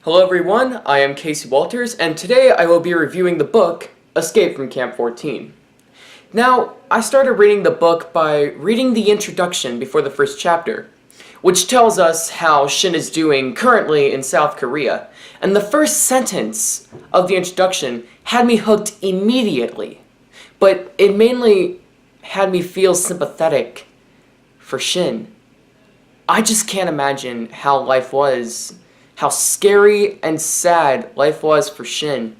Hello everyone, I am Casey Walters, and today I will be reviewing the book, Escape from Camp 14. Now, I started reading the book by reading the introduction before the first chapter, which tells us how Shin is doing currently in South Korea, and the first sentence of the introduction had me hooked immediately, but it mainly had me feel sympathetic for Shin. I just can't imagine how scary and sad life was for Shin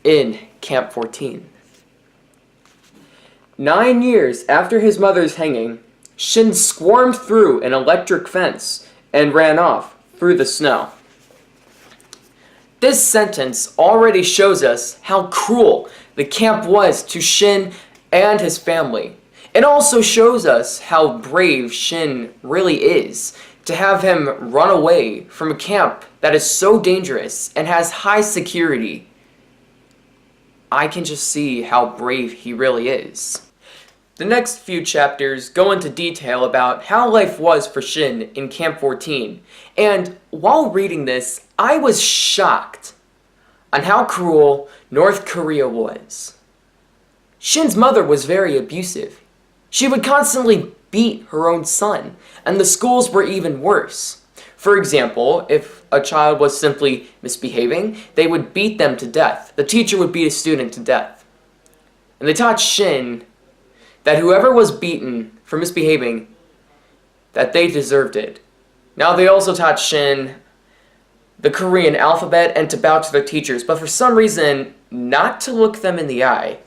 in Camp 14. 9 years after his mother's hanging, Shin squirmed through an electric fence and ran off through the snow. This sentence already shows us how cruel the camp was to Shin and his family. It also shows us how brave Shin really is to have him run away from a camp that is so dangerous and has high security. I can just see how brave he really is. The next few chapters go into detail about how life was for Shin in Camp 14, and while reading this, I was shocked on how cruel North Korea was. Shin's mother was very abusive. She would constantly beat her own son, and the schools were even worse. For example, if a child was simply misbehaving, they would beat them to death. The teacher would beat a student to death. And they taught Shin that whoever was beaten for misbehaving, that they deserved it. Now they also taught Shin the Korean alphabet and to bow to their teachers, but for some reason, not to look them in the eye.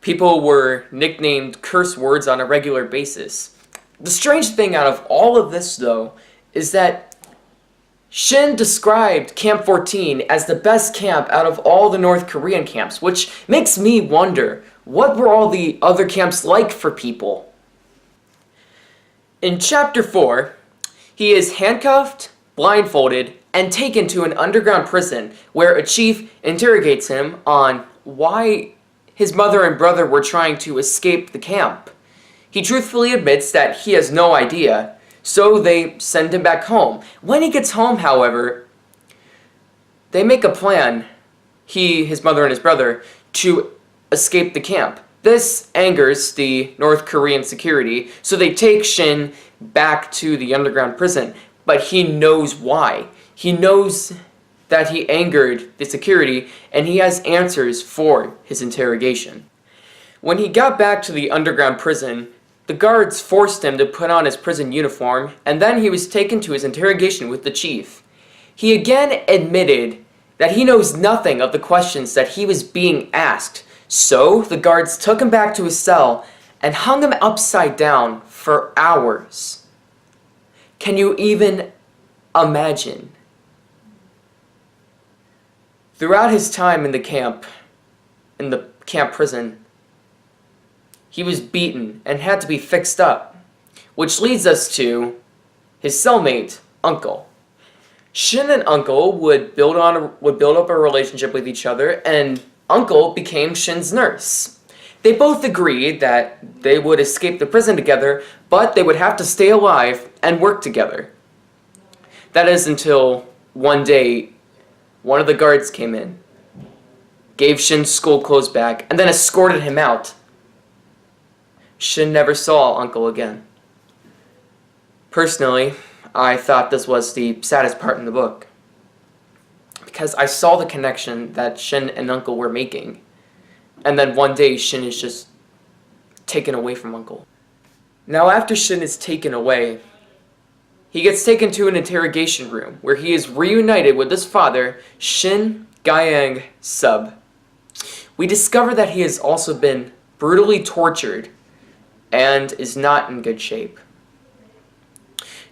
People were nicknamed curse words on a regular basis. The strange thing out of all of this, though, is that Shin described Camp 14 as the best camp out of all the North Korean camps, which makes me wonder, what were all the other camps like for people? In Chapter 4, he is handcuffed, blindfolded, and taken to an underground prison where a chief interrogates him on why his mother and brother were trying to escape the camp. He truthfully admits that he has no idea, so they send him back home. When he gets home, however, they make a plan, his mother and his brother, to escape the camp. This angers the North Korean security, so they take Shin back to the underground prison, but he knows why. He knows that he angered the security, and he has answers for his interrogation. When he got back to the underground prison, the guards forced him to put on his prison uniform, and then he was taken to his interrogation with the chief. He again admitted that he knows nothing of the questions that he was being asked, so the guards took him back to his cell and hung him upside down for hours. Can you even imagine? Throughout his time in the camp prison, he was beaten and had to be fixed up, which leads us to his cellmate, Uncle. Shin and Uncle would build up a relationship with each other, and Uncle became Shin's nurse. They both agreed that they would escape the prison together, but they would have to stay alive and work together. That is until one day, one of the guards came in, gave Shin's school clothes back, and then escorted him out. Shin never saw Uncle again. Personally, I thought this was the saddest part in the book, because I saw the connection that Shin and Uncle were making, and then one day Shin is just taken away from Uncle. Now after Shin is taken away, he gets taken to an interrogation room where he is reunited with his father, Shin Gyeong Sub. We discover that he has also been brutally tortured and is not in good shape.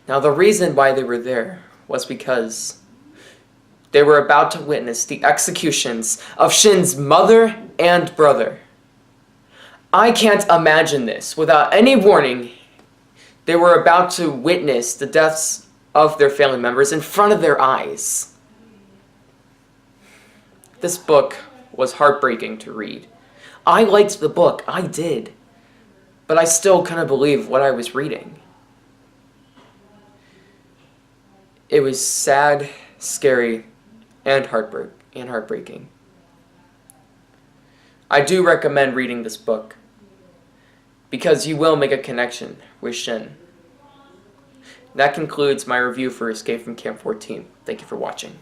Now the reason why they were there was because they were about to witness the executions of Shin's mother and brother. I can't imagine this. Without any warning, they were about to witness the deaths of their family members in front of their eyes. This book was heartbreaking to read. I liked the book, I did, but I still couldn't believe what I was reading. It was sad, scary, and heartbreaking. I do recommend reading this book because you will make a connection with Shin. That concludes my review for Escape from Camp 14. Thank you for watching.